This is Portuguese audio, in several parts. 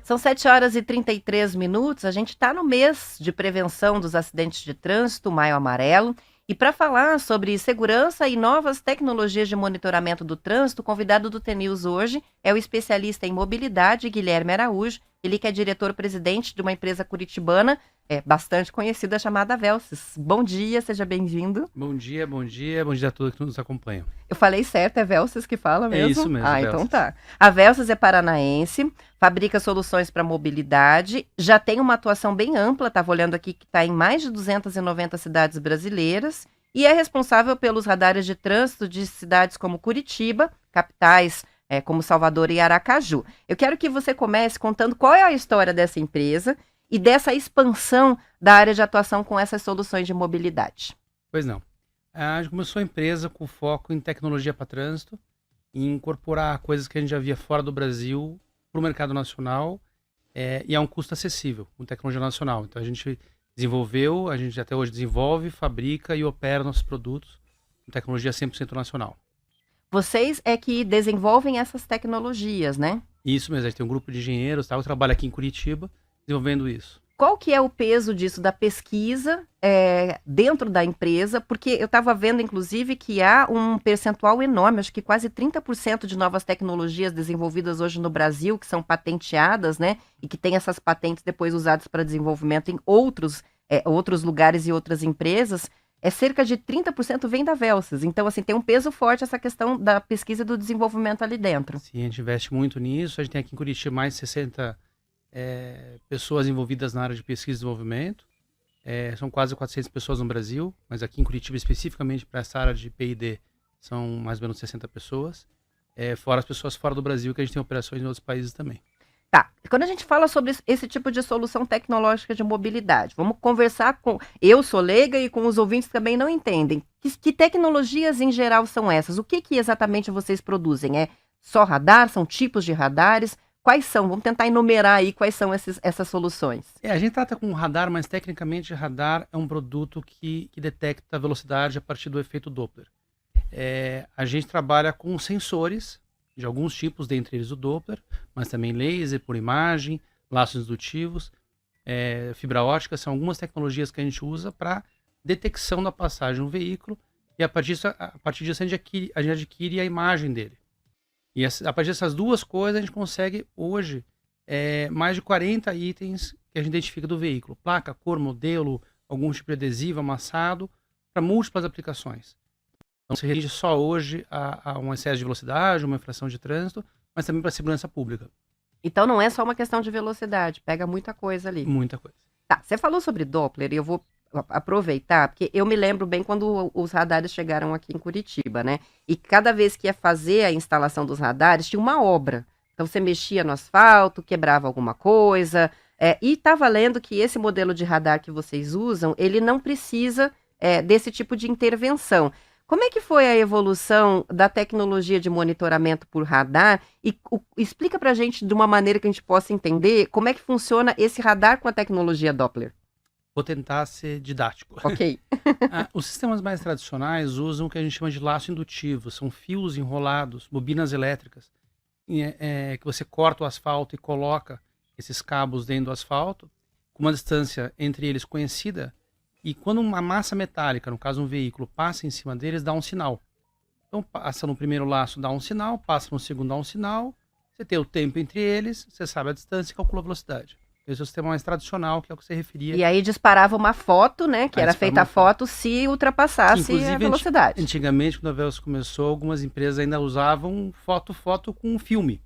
São 7h33. A gente está no mês de prevenção dos acidentes de trânsito, Maio Amarelo. E para falar sobre segurança e novas tecnologias de monitoramento do trânsito, o convidado do TNews hoje é o especialista em mobilidade, Guilherme Araújo. Ele que é diretor-presidente de uma empresa curitibana bastante conhecida chamada Velces. Bom dia, seja bem-vindo. Bom dia a todos que nos acompanham. Eu falei certo, é Velces que fala mesmo? É isso mesmo. Ah, então tá. A Velces é paranaense, fabrica soluções para mobilidade, já tem uma atuação bem ampla, estava olhando aqui que está em mais de 290 cidades brasileiras e é responsável pelos radares de trânsito de cidades como Curitiba, capitais como Salvador e Aracaju. Eu quero que você comece contando qual é a história dessa empresa e dessa expansão da área de atuação com essas soluções de mobilidade. Pois não. A gente começou a empresa com foco em tecnologia para trânsito, em incorporar coisas que a gente já via fora do Brasil para o mercado nacional e a um custo acessível, com tecnologia nacional. Então a gente desenvolveu, a gente até hoje desenvolve, fabrica e opera nossos produtos com tecnologia 100% nacional. Vocês é que desenvolvem essas tecnologias, né? Isso mesmo, a gente tem um grupo de engenheiros, eu trabalho aqui em Curitiba desenvolvendo isso. Qual que é o peso disso, da pesquisa dentro da empresa? Porque eu estava vendo, inclusive, que há um percentual enorme, acho que quase 30% de novas tecnologias desenvolvidas hoje no Brasil, que são patenteadas, né? E que têm essas patentes depois usadas para desenvolvimento em outros lugares e outras empresas. Cerca de 30% vem da Velces. Então, assim, tem um peso forte essa questão da pesquisa e do desenvolvimento ali dentro. Sim, a gente investe muito nisso. A gente tem aqui em Curitiba mais de 60 pessoas envolvidas na área de pesquisa e desenvolvimento. São quase 400 pessoas no Brasil, mas aqui em Curitiba especificamente para essa área de P&D são mais ou menos 60 pessoas. Fora as pessoas fora do Brasil, que a gente tem operações em outros países também. Tá, quando a gente fala sobre esse tipo de solução tecnológica de mobilidade, vamos conversar com... Eu sou leiga e com os ouvintes que também não entendem. Que tecnologias em geral são essas? O que exatamente vocês produzem? É só radar? São tipos de radares? Quais são? Vamos tentar enumerar aí quais são essas soluções. A gente trata com radar, mas tecnicamente radar é um produto que detecta a velocidade a partir do efeito Doppler. A gente trabalha com sensores de alguns tipos, dentre eles o Doppler, mas também laser por imagem, laços indutivos, fibra ótica, são algumas tecnologias que a gente usa para detecção da passagem de um veículo e a partir disso a gente adquire a imagem dele. E a partir dessas duas coisas a gente consegue hoje mais de 40 itens que a gente identifica do veículo. Placa, cor, modelo, algum tipo de adesivo, amassado, para múltiplas aplicações. Não se rende só hoje a um excesso de velocidade, uma infração de trânsito, mas também para a segurança pública. Então não é só uma questão de velocidade, pega muita coisa ali. Muita coisa. Tá, você falou sobre Doppler e eu vou aproveitar, porque eu me lembro bem quando os radares chegaram aqui em Curitiba, né? E cada vez que ia fazer a instalação dos radares, tinha uma obra. Então você mexia no asfalto, quebrava alguma coisa, e estava lendo que esse modelo de radar que vocês usam, ele não precisa desse tipo de intervenção. Como é que foi a evolução da tecnologia de monitoramento por radar? E explica pra gente de uma maneira que a gente possa entender como é que funciona esse radar com a tecnologia Doppler. Vou tentar ser didático. Ok. Os sistemas mais tradicionais usam o que a gente chama de laço indutivo. São fios enrolados, bobinas elétricas, que você corta o asfalto e coloca esses cabos dentro do asfalto, com uma distância entre eles conhecida, e quando uma massa metálica, no caso um veículo, passa em cima deles, dá um sinal. Então passa no primeiro laço, dá um sinal, passa no segundo, dá um sinal, você tem o tempo entre eles, você sabe a distância e calcula a velocidade. Esse é o sistema mais tradicional, que é o que você referia. E aí disparava uma foto, né? Que era feita a foto se ultrapassasse a velocidade. Antigamente, quando a Velces começou, algumas empresas ainda usavam foto com um filme.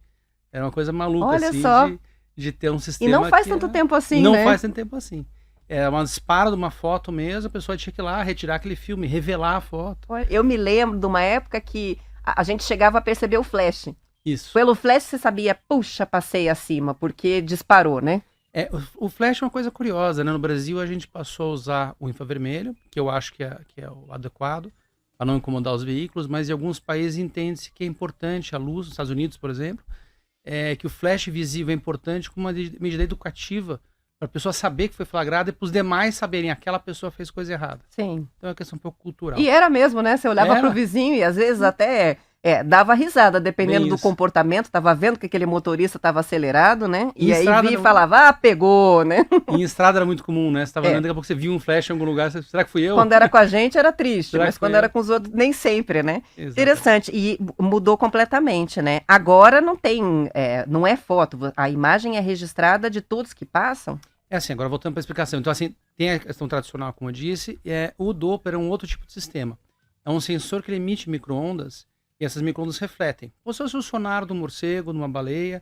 Era uma coisa maluca, olha assim, só. De ter um sistema. E não faz tanto tempo assim, não né? Não faz tanto tempo assim. Era uma disparo de uma foto mesmo, a pessoa tinha que ir lá, retirar aquele filme, revelar a foto. Eu me lembro de uma época que a gente chegava a perceber o flash. Isso. Pelo flash você sabia, puxa, passei acima, porque disparou, né? O flash é uma coisa curiosa, né? No Brasil a gente passou a usar o infravermelho, que eu acho que é o adequado, para não incomodar os veículos, mas em alguns países entende-se que é importante a luz, nos Estados Unidos, por exemplo, que o flash visível é importante como uma medida educativa, para a pessoa saber que foi flagrada e para os demais saberem aquela pessoa fez coisa errada. Sim. Então é uma questão um pouco cultural. E era mesmo, né? Você olhava para o vizinho e às vezes até Dava risada, dependendo Bem do isso. comportamento, tava vendo que aquele motorista estava acelerado, né? Em E aí estrada via e não- falava, pegou, né? Em estrada era muito comum, né? Você tava É. andando, daqui a pouco você viu um flash em algum lugar, será que fui eu? Quando era com a gente era triste, Será mas que fui quando era eu? com os outros, nem sempre, né? Exatamente. Interessante, e mudou completamente, né? Agora não tem, não é foto, a imagem é registrada de todos que passam? É assim, agora voltando para a explicação. Então, assim, tem a questão tradicional, como eu disse, o Doppler é um outro tipo de sistema. É um sensor que ele emite micro-ondas e essas micro-ondas refletem. Como se fosse o sonar do morcego, de uma baleia,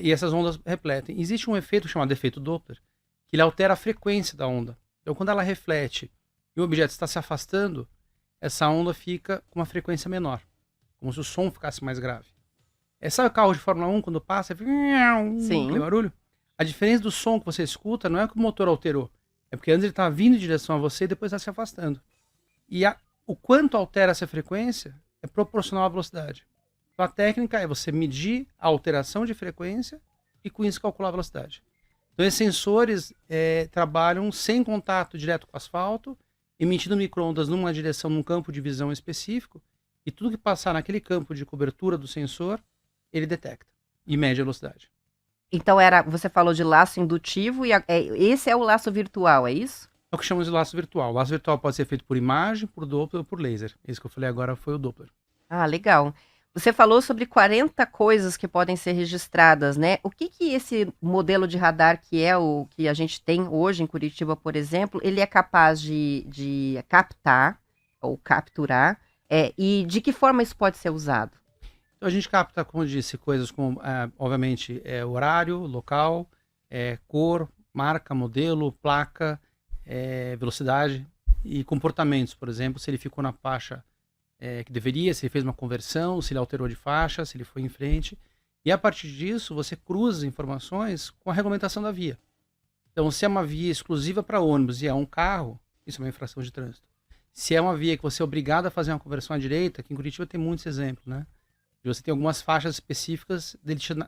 e essas ondas refletem. Existe um efeito chamado efeito Doppler, que ele altera a frequência da onda. Então, quando ela reflete e o objeto está se afastando, essa onda fica com uma frequência menor, como se o som ficasse mais grave. Sabe o carro de Fórmula 1 quando passa, fica Sim. aquele barulho? A diferença do som que você escuta não é que o motor alterou, é porque antes ele estava vindo em direção a você e depois está se afastando. E o quanto altera essa frequência é proporcional à velocidade. Então a técnica é você medir a alteração de frequência e com isso calcular a velocidade. Então esses sensores trabalham sem contato direto com o asfalto, emitindo micro-ondas numa direção, num campo de visão específico, e tudo que passar naquele campo de cobertura do sensor, ele detecta e mede a velocidade. Então você falou de laço indutivo e esse é o laço virtual, é isso? É o que chamamos de laço virtual. O laço virtual pode ser feito por imagem, por Doppler ou por laser. Esse que eu falei agora foi o Doppler. Ah, legal. Você falou sobre 40 coisas que podem ser registradas, né? O que esse modelo de radar, que é o que a gente tem hoje em Curitiba, por exemplo, ele é capaz de captar ou capturar, e de que forma isso pode ser usado? Então a gente capta, como eu disse, coisas como, obviamente, horário, local, cor, marca, modelo, placa, velocidade e comportamentos, por exemplo, se ele ficou na faixa que deveria, se ele fez uma conversão, se ele alterou de faixa, se ele foi em frente. E a partir disso, você cruza informações com a regulamentação da via. Então, se é uma via exclusiva para ônibus e é um carro, isso é uma infração de trânsito. Se é uma via que você é obrigado a fazer uma conversão à direita, aqui em Curitiba tem muitos exemplos, né? E você tem algumas faixas específicas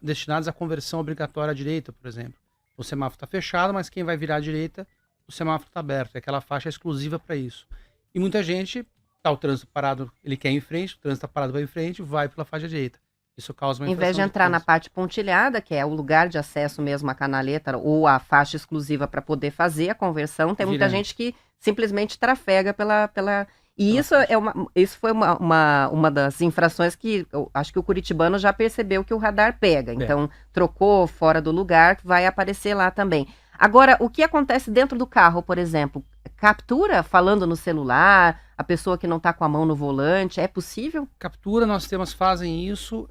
destinadas à conversão obrigatória à direita, por exemplo. O semáforo está fechado, mas quem vai virar à direita, o semáforo está aberto. Aquela faixa é exclusiva para isso. E muita gente, tá o trânsito parado, ele quer ir em frente, o trânsito está parado, vai em frente, vai pela faixa direita. Isso causa uma Em vez de infração entrar na trânsito. parte pontilhada, que é o lugar de acesso mesmo à canaleta ou à faixa exclusiva para poder fazer a conversão, tem muita Virando. gente que simplesmente trafega pela. E isso faixa. isso foi uma das infrações que eu acho que o curitibano já percebeu que o radar pega. Então, trocou fora do lugar, vai aparecer lá também. Agora, o que acontece dentro do carro, por exemplo? Captura falando no celular, a pessoa que não está com a mão no volante, é possível? Captura, nossos sistemas fazem isso,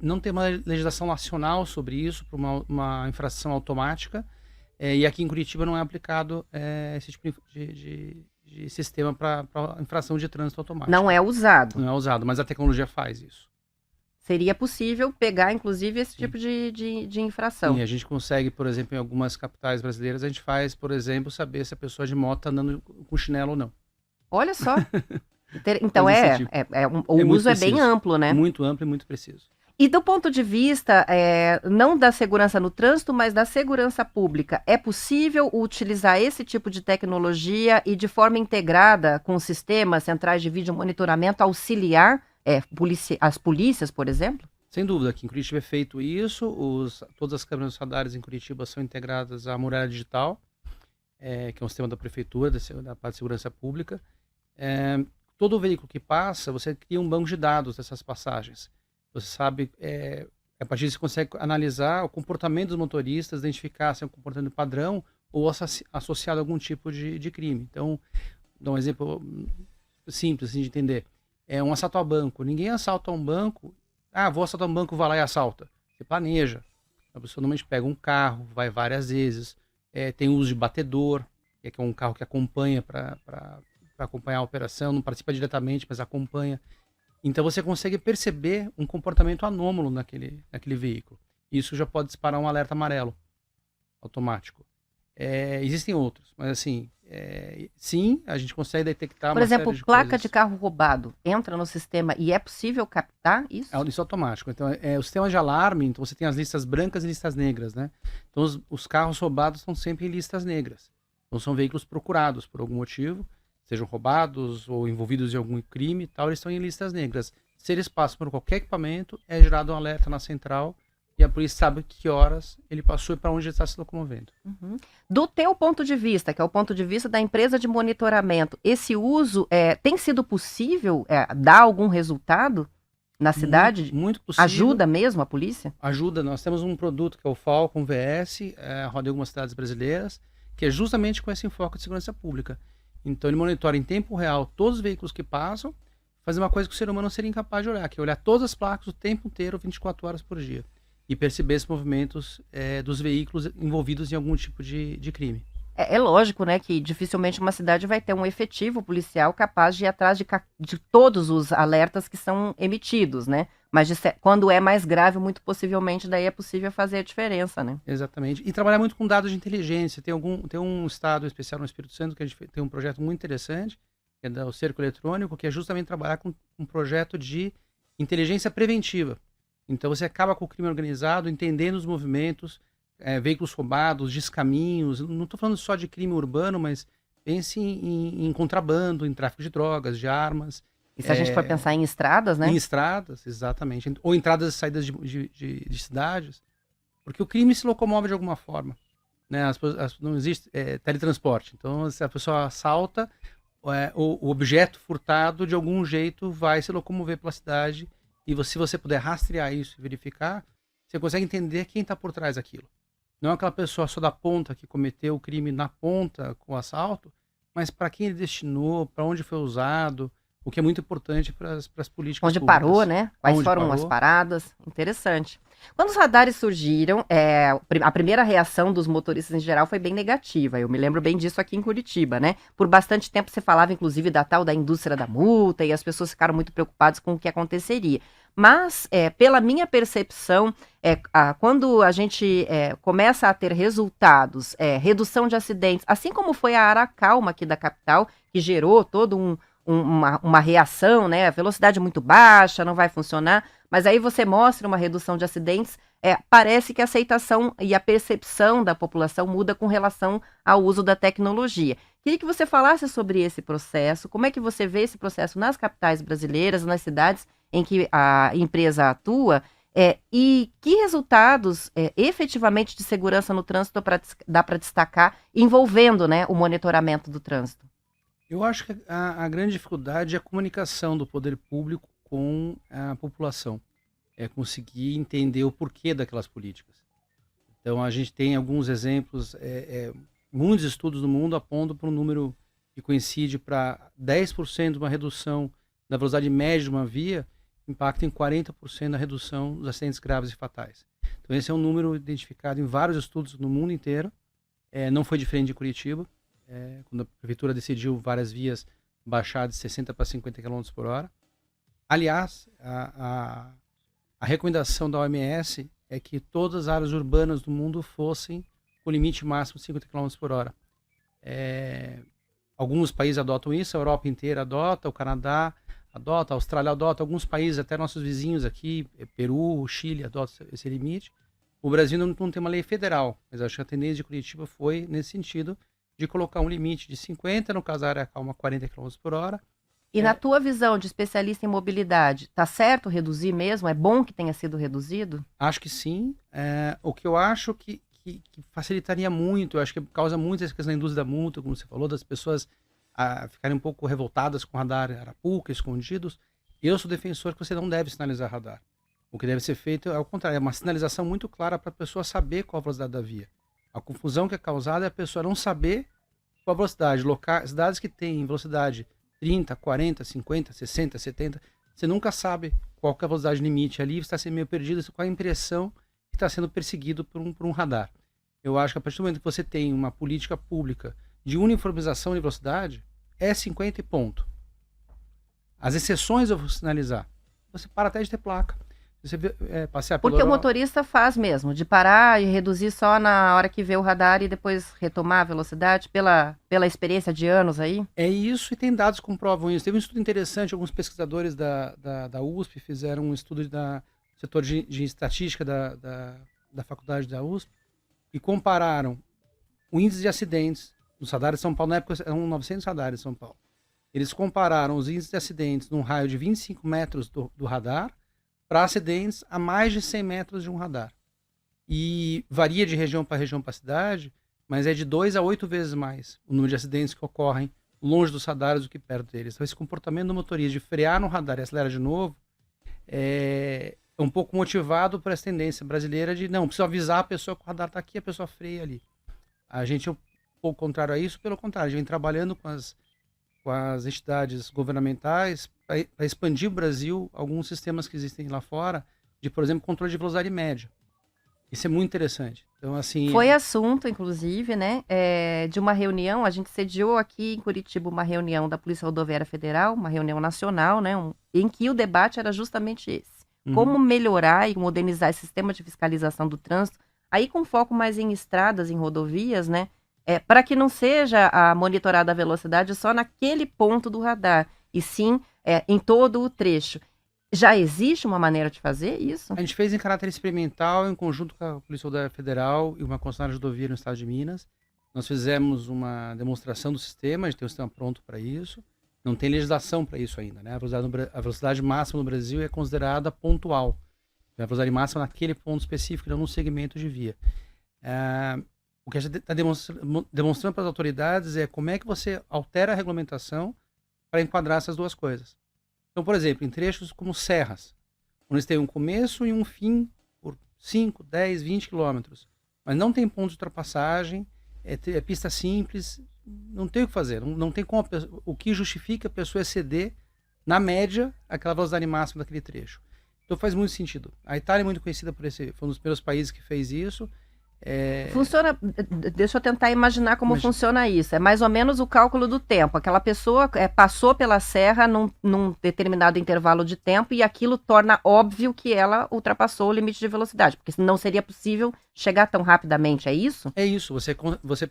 não tem uma legislação nacional sobre isso, para uma infração automática, e aqui em Curitiba não é aplicado esse tipo de sistema para infração de trânsito automático. Não é usado. Não é usado, mas a tecnologia faz isso. Seria possível pegar, inclusive, esse tipo de infração. Sim, a gente consegue, por exemplo, em algumas capitais brasileiras, a gente faz, por exemplo, saber se a pessoa de moto está andando com chinelo ou não. Olha só. Então, o muito uso é bem preciso. amplo, né? Muito amplo e muito preciso. E do ponto de vista, não da segurança no trânsito, mas da segurança pública, é possível utilizar esse tipo de tecnologia e de forma integrada com sistemas centrais de vídeo monitoramento auxiliar as polícias, por exemplo? Sem dúvida, aqui em Curitiba é feito isso, todas as câmeras radares em Curitiba são integradas à muralha digital, que é um sistema da prefeitura, da parte de segurança pública. Todo veículo que passa, você cria um banco de dados dessas passagens. Você sabe, a partir disso você consegue analisar o comportamento dos motoristas, identificar se é um comportamento padrão ou associado a algum tipo de crime. Então, dá um exemplo simples assim, de entender. É um assalto ao banco. Ninguém assalta um banco. Vou assaltar um banco, vai lá e assalta. Você planeja. A pessoa normalmente pega um carro, vai várias vezes. Tem uso de batedor, que é um carro que acompanha para acompanhar a operação, não participa diretamente, mas acompanha. Então você consegue perceber um comportamento anômalo naquele veículo. Isso já pode disparar um alerta amarelo automático. Existem outros, mas assim, sim, a gente consegue detectar Por uma série exemplo, de placa coisas. de carro roubado entra no sistema e é possível captar isso? Isso é automático. Então, o sistema de alarme, então você tem as listas brancas e listas negras, né? Então, os carros roubados estão sempre em listas negras. Então, são veículos procurados por algum motivo, sejam roubados ou envolvidos em algum crime e tal, eles estão em listas negras. Se eles passam por qualquer equipamento, é gerado um alerta na central e a polícia sabe que horas ele passou e para onde ele está se locomovendo. Uhum. Do teu ponto de vista, que é o ponto de vista da empresa de monitoramento, esse uso tem sido possível dar algum resultado na cidade? Muito possível. Ajuda mesmo a polícia? Ajuda. Nós temos um produto que é o Falcon VS, roda em algumas cidades brasileiras, que é justamente com esse enfoque de segurança pública. Então ele monitora em tempo real todos os veículos que passam, fazer uma coisa que o ser humano seria incapaz de olhar, que é olhar todas as placas o tempo inteiro, 24 horas por dia, e perceber esses movimentos dos veículos envolvidos em algum tipo de crime. É lógico, né, que dificilmente uma cidade vai ter um efetivo policial capaz de ir atrás de todos os alertas que são emitidos, né? Mas quando é mais grave, muito possivelmente, daí é possível fazer a diferença, né? Exatamente. E trabalhar muito com dados de inteligência. Tem um estado especial no Espírito Santo que a gente tem um projeto muito interessante, que é do Cerco Eletrônico, que é justamente trabalhar com um projeto de inteligência preventiva. Então você acaba com o crime organizado, entendendo os movimentos, veículos roubados, descaminhos. Não estou falando só de crime urbano, mas pense em contrabando, em tráfico de drogas, de armas. E se a gente for pensar em estradas, né? Em estradas, exatamente. Ou entradas e saídas de cidades. Porque o crime se locomove de alguma forma. Né? Não existe teletransporte. Então, se a pessoa assalta, o objeto furtado, de algum jeito, vai se locomover pela cidade. E se você puder rastrear isso e verificar, você consegue entender quem está por trás daquilo. Não é aquela pessoa só da ponta que cometeu o crime na ponta com o assalto, mas para quem ele destinou, para onde foi usado, o que é muito importante para as políticas onde públicas. Parou, né? Quais Onde foram parou. as paradas? Interessante. Quando os radares surgiram, a primeira reação dos motoristas em geral foi bem negativa. Eu me lembro bem disso aqui em Curitiba, né? Por bastante tempo você falava, inclusive, da tal da indústria da multa e as pessoas ficaram muito preocupadas com o que aconteceria. Mas, pela minha percepção, quando a gente começa a ter resultados, redução de acidentes, assim como foi a Aracalma aqui da capital, que gerou todo uma reação, né? A velocidade muito baixa, não vai funcionar, mas aí você mostra uma redução de acidentes, parece que a aceitação e a percepção da população muda com relação ao uso da tecnologia. Queria que você falasse sobre esse processo, como é que você vê esse processo nas capitais brasileiras, nas cidades em que a empresa atua, e que resultados efetivamente de segurança no trânsito dá para destacar envolvendo, né, o monitoramento do trânsito? Eu acho que a grande dificuldade é a comunicação do poder público com a população. É conseguir entender o porquê daquelas políticas. Então, a gente tem alguns exemplos, muitos estudos no mundo apontam para um número que coincide para 10% de uma redução da velocidade média de uma via, impacta em 40% na redução dos acidentes graves e fatais. Então, esse é um número identificado em vários estudos no mundo inteiro. Não foi diferente de Curitiba. Quando a prefeitura decidiu várias vias baixar de 60 para 50 km por hora. Aliás, a recomendação da OMS é que todas as áreas urbanas do mundo fossem com limite máximo de 50 km por hora. Alguns países adotam isso, a Europa inteira adota, o Canadá adota, a Austrália adota, alguns países, até nossos vizinhos aqui, Peru, Chile, adotam esse limite. O Brasil não tem uma lei federal, mas acho que a tendência de Curitiba foi nesse sentido, de colocar um limite de 50, no caso da Aracalma, 40 km por hora. E na tua visão de especialista em mobilidade, tá certo reduzir mesmo? É bom que tenha sido reduzido? Acho que sim. O que eu acho que facilitaria muito, eu acho que causa muito essa questão da indústria da multa, como você falou, das pessoas ficarem um pouco revoltadas com o radar Arapuca, escondidos. Eu sou defensor que você não deve sinalizar radar. O que deve ser feito é ao contrário, é uma sinalização muito clara para a pessoa saber qual a velocidade da via. A confusão que é causada é a pessoa não saber qual a velocidade. Cidades que têm velocidade 30, 40, 50, 60, 70, você nunca sabe qual que é a velocidade limite ali, você está sendo meio perdido com a impressão que está sendo perseguido por um radar. Eu acho que a partir do momento que você tem uma política pública de uniformização de velocidade, é 50 e ponto. As exceções eu vou sinalizar. Você para até de ter placa. Você passear pela Porque o Europa. motorista faz mesmo, de parar e reduzir só na hora que vê o radar e depois retomar a velocidade, pela experiência de anos aí? É isso, e tem dados que comprovam isso. Teve um estudo interessante, alguns pesquisadores da USP fizeram um estudo do setor de estatística da faculdade da USP e compararam o índice de acidentes nos radares de São Paulo. Na época eram 900 radares em São Paulo. Eles compararam os índices de acidentes num raio de 25 metros do radar para acidentes a mais de 100 metros de um radar. E varia de região para cidade, mas é de 2 a 8 vezes mais o número de acidentes que ocorrem longe dos radares do que perto deles. Então, esse comportamento do motorista de frear no radar e acelerar de novo é um pouco motivado por essa tendência brasileira de, não, preciso avisar a pessoa que o radar está aqui, a pessoa freia ali. A gente é um pouco contrário a isso, pelo contrário, a gente vem trabalhando com as entidades governamentais para expandir o Brasil alguns sistemas que existem lá fora, de, por exemplo, controle de velocidade média. Isso é muito interessante. Então, assim... Foi assunto, inclusive, né, de uma reunião, a gente sediou aqui em Curitiba uma reunião da Polícia Rodoviária Federal, uma reunião nacional, né, em que o debate era justamente esse. Como melhorar e modernizar esse sistema de fiscalização do trânsito, aí com foco mais em estradas, em rodovias, né, para que não seja a monitorada a velocidade só naquele ponto do radar, e sim em todo o trecho. Já existe uma maneira de fazer isso? A gente fez em caráter experimental, em conjunto com a Polícia Rodoviária Federal e uma concessionária de rodovia no estado de Minas. Nós fizemos uma demonstração do sistema, a gente tem um sistema pronto para isso. Não tem legislação para isso ainda, né? A velocidade máxima no Brasil é considerada pontual. A velocidade máxima naquele ponto específico, não no segmento de via. O que a gente está demonstrando para as autoridades é como é que você altera a regulamentação para enquadrar essas duas coisas. Então, por exemplo, em trechos como serras, onde você tem um começo e um fim por 5, 10, 20 quilômetros, mas não tem ponto de ultrapassagem, é pista simples, não tem o que fazer, não tem como o que justifica a pessoa exceder, na média, aquela velocidade máxima daquele trecho. Então faz muito sentido. A Itália é muito conhecida por foi um dos primeiros países que fez isso. Funciona, deixa eu tentar imaginar como funciona isso. É mais ou menos o cálculo do tempo. Aquela pessoa passou pela serra num determinado intervalo de tempo e aquilo torna óbvio que ela ultrapassou o limite de velocidade, porque não seria possível chegar tão rapidamente, é isso? É isso, você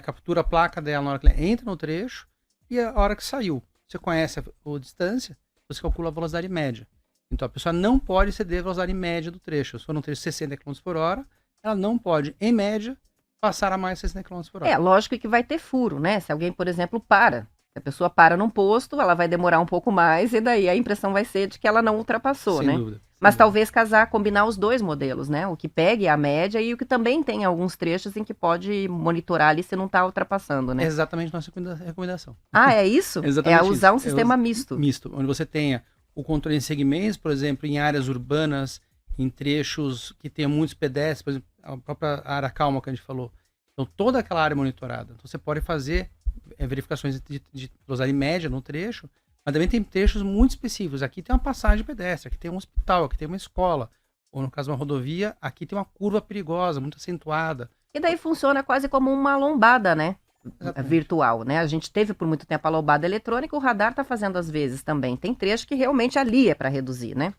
captura a placa dela na hora que ela entra no trecho e a hora que saiu. Você conhece a distância, você calcula a velocidade média. Então a pessoa não pode exceder a velocidade média do trecho. Se for um trecho de 60 km por hora, ela não pode, em média, passar a mais de 60 km por hora. Lógico que vai ter furo, né? Se alguém, por exemplo, se a pessoa para num posto, ela vai demorar um pouco mais e daí a impressão vai ser de que ela não ultrapassou, Sem né? dúvida. Mas talvez combinar os dois modelos, né? O que pegue a média e o que também tem alguns trechos em que pode monitorar ali se não está ultrapassando, né? É exatamente nossa recomendação. É isso? Exatamente usar um isso. sistema misto. Misto, onde você tenha o controle em segmentos, por exemplo, em áreas urbanas, em trechos que tenham muitos pedestres, por exemplo, a própria área calma que a gente falou. Então, toda aquela área monitorada. Então, você pode fazer verificações de velocidade média no trecho, mas também tem trechos muito específicos. Aqui tem uma passagem pedestre, aqui tem um hospital, aqui tem uma escola, ou no caso uma rodovia, aqui tem uma curva perigosa, muito acentuada. E daí funciona quase como uma lombada, né? Exatamente. Virtual, né? A gente teve por muito tempo a lombada eletrônica, o radar está fazendo às vezes também. Tem trecho que realmente ali é para reduzir, né?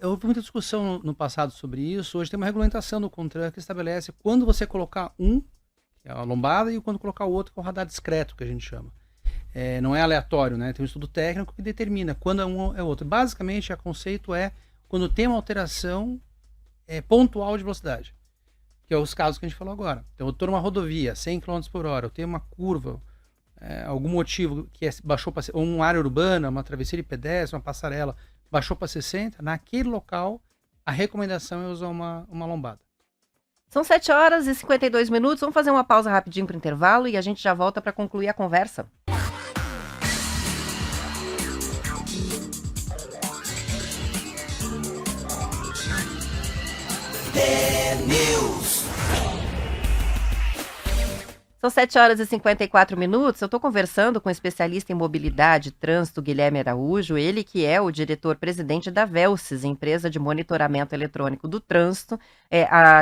Houve muita discussão no passado sobre isso. Hoje tem uma regulamentação do CONTRAN que estabelece quando você colocar que é a lombada, e quando colocar o outro, que é o radar discreto, que a gente chama. Não é aleatório, né? Tem um estudo técnico que determina quando um é o outro. Basicamente, o conceito é quando tem uma alteração pontual de velocidade, que é os casos que a gente falou agora. Então, eu estou numa rodovia, 100 km por hora, eu tenho uma curva, algum motivo que baixou para uma área urbana, uma travessia de pedestre, uma passarela, baixou para 60, naquele local, a recomendação é usar uma lombada. São 7h52. Vamos fazer uma pausa rapidinho para o intervalo e a gente já volta para concluir a conversa. São 7h54. Eu estou conversando com o especialista em mobilidade e trânsito, Guilherme Araújo, ele que é o diretor-presidente da Velces, empresa de monitoramento eletrônico do trânsito.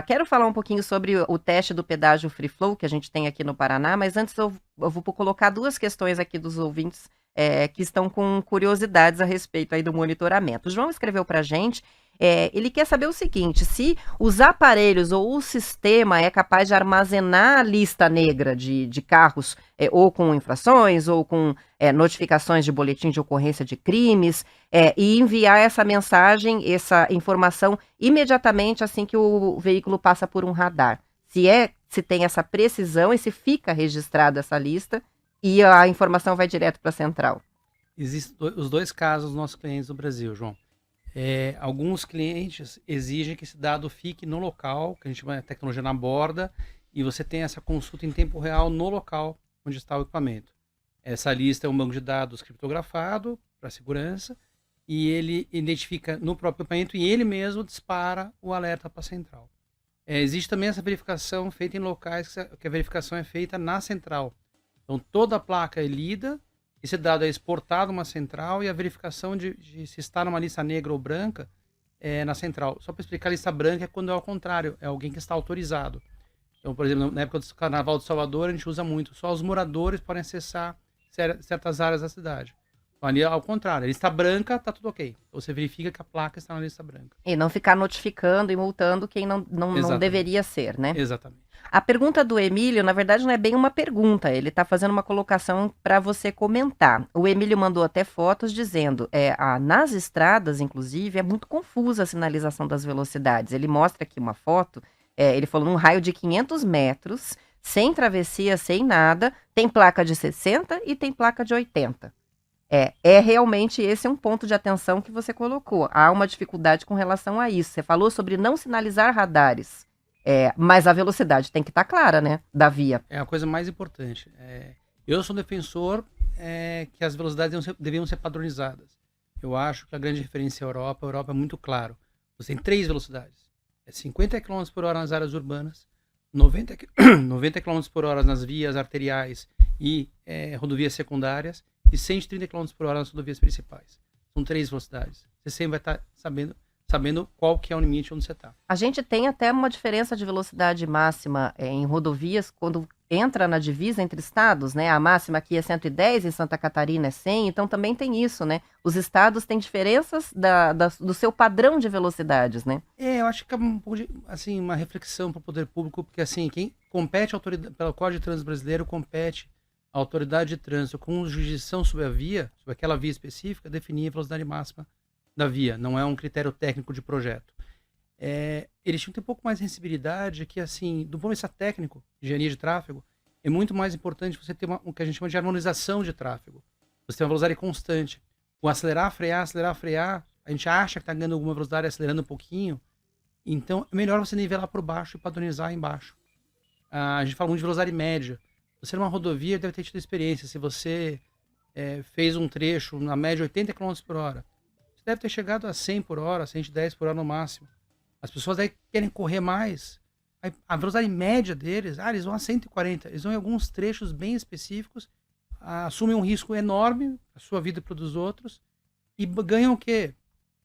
Quero falar um pouquinho sobre o teste do pedágio Free Flow que a gente tem aqui no Paraná, mas antes eu vou colocar duas questões aqui dos ouvintes que estão com curiosidades a respeito aí do monitoramento. O João escreveu para a gente. Ele quer saber o seguinte: se os aparelhos ou o sistema é capaz de armazenar a lista negra de carros ou com infrações ou com notificações de boletim de ocorrência de crimes e enviar essa mensagem, essa informação imediatamente assim que o veículo passa por um radar. Se tem essa precisão e se fica registrada essa lista e a informação vai direto para a central? Existem os dois casos dos nossos clientes no Brasil, João. Alguns clientes exigem que esse dado fique no local, que a gente chama de tecnologia na borda, e você tem essa consulta em tempo real no local onde está o equipamento. Essa lista é um banco de dados criptografado para segurança, e ele identifica no próprio equipamento e ele mesmo dispara o alerta para a central. Existe também essa verificação feita em locais que a verificação é feita na central. Então toda a placa é lida, esse dado é exportado uma central e a verificação de se está numa lista negra ou branca é na central. Só para explicar, a lista branca é quando é ao contrário, é alguém que está autorizado. Então, por exemplo, na época do Carnaval de Salvador, a gente usa muito, só os moradores podem acessar certas áreas da cidade. Então, ali, ao contrário, a lista branca está tudo ok. Então, você verifica que a placa está na lista branca. E não ficar notificando e multando quem não deveria ser, né? Exatamente. A pergunta do Emílio, na verdade, não é bem uma pergunta, ele está fazendo uma colocação para você comentar. O Emílio mandou até fotos dizendo, nas estradas, inclusive, é muito confusa a sinalização das velocidades. Ele mostra aqui uma foto, ele falou num raio de 500 metros, sem travessia, sem nada, tem placa de 60 e tem placa de 80. Realmente esse é um ponto de atenção que você colocou. Há uma dificuldade com relação a isso. Você falou sobre não sinalizar radares. Mas a velocidade tem que estar clara, né? Da via. É a coisa mais importante. Eu sou defensor que as velocidades deviam ser padronizadas. Eu acho que a grande referência é a Europa. A Europa é muito claro. Você tem 3 velocidades. 50 km por hora nas áreas urbanas, 90 km por hora nas vias arteriais e rodovias secundárias e 130 km por hora nas rodovias principais. São 3 velocidades. Você sempre vai estar sabendo qual que é o limite onde você está. A gente tem até uma diferença de velocidade máxima em rodovias quando entra na divisa entre estados, né? A máxima aqui é 110, em Santa Catarina é 100, então também tem isso, né? Os estados têm diferenças do seu padrão de velocidades, né? Eu acho que é um pouco de, assim, uma reflexão para o poder público, porque assim, quem compete pelo Código de Trânsito Brasileiro, compete a autoridade de trânsito com jurisdição sobre a via, sobre aquela via específica, definir a velocidade máxima da via, não é um critério técnico de projeto. Eles tinham que ter um pouco mais de sensibilidade que, assim, do ponto de vista técnico, de engenharia de tráfego, é muito mais importante você ter o que a gente chama de harmonização de tráfego. Você tem uma velocidade constante. O acelerar, frear, a gente acha que está ganhando alguma velocidade acelerando um pouquinho, então é melhor você nivelar por baixo e padronizar embaixo. A gente fala muito de velocidade média. Você numa rodovia deve ter tido experiência. Se você fez um trecho na média 80 km por hora, deve ter chegado a 100 por hora, 110 por hora no máximo. As pessoas aí querem correr mais. A velocidade média deles, eles vão a 140. Eles vão em alguns trechos bem específicos, assumem um risco enorme, a sua vida para dos outros, e ganham o quê?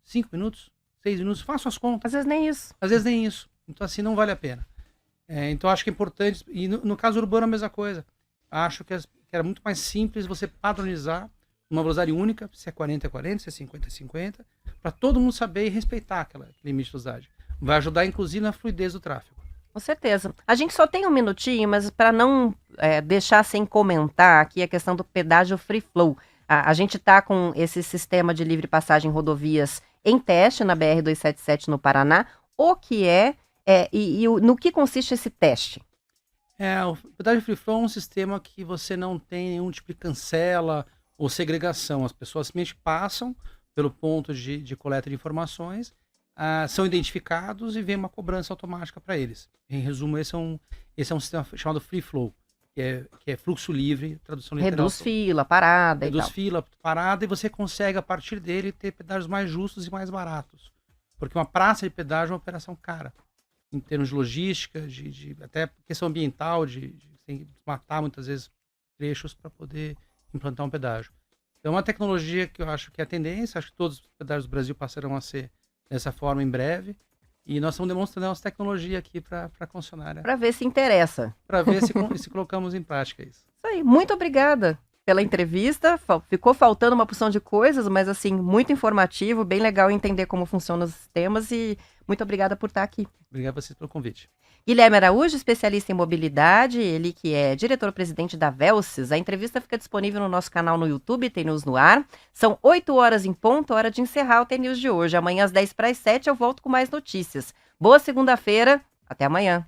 5 minutos? 6 minutos? Façam as contas. Às vezes nem isso. Às vezes nem isso. Então assim, não vale a pena. Então acho que é importante, e no caso urbano a mesma coisa. Acho que era muito mais simples você padronizar uma velocidade única, se é 40 é 40, se é 50 é 50, para todo mundo saber e respeitar aquele limite de velocidade. Vai ajudar, inclusive, na fluidez do tráfego. Com certeza. A gente só tem um minutinho, mas para não deixar sem comentar aqui a questão do pedágio free flow. A gente está com esse sistema de livre passagem em rodovias em teste na BR-277 no Paraná. O que no que consiste esse teste? O pedágio free flow é um sistema que você não tem nenhum tipo de cancela ou segregação. As pessoas simplesmente passam pelo ponto de coleta de informações, são identificados e vem uma cobrança automática para eles. Em resumo, esse é um sistema chamado free flow, que é fluxo livre, tradução literal. Reduz fila, parada e tal. Reduz fila, parada, e você consegue, a partir dele, ter pedágios mais justos e mais baratos. Porque uma praça de pedágio é uma operação cara, em termos de logística, até questão ambiental, de matar muitas vezes trechos para poder implantar um pedágio. É uma tecnologia que eu acho que é a tendência, acho que todos os pedágios do Brasil passarão a ser dessa forma em breve, e nós estamos demonstrando a nossa tecnologia aqui para a concessionária. Para ver se interessa. Para ver se colocamos em prática isso. Isso aí, muito obrigada pela entrevista, ficou faltando uma porção de coisas, mas assim, muito informativo, bem legal entender como funcionam os sistemas e muito obrigada por estar aqui. Obrigado a vocês pelo convite. Guilherme Araújo, especialista em mobilidade, ele que é diretor-presidente da Velces. A entrevista fica disponível no nosso canal no YouTube, T-News no ar. São 8 horas em ponto, hora de encerrar o T-News de hoje. Amanhã às 6:50 eu volto com mais notícias. Boa segunda-feira, até amanhã.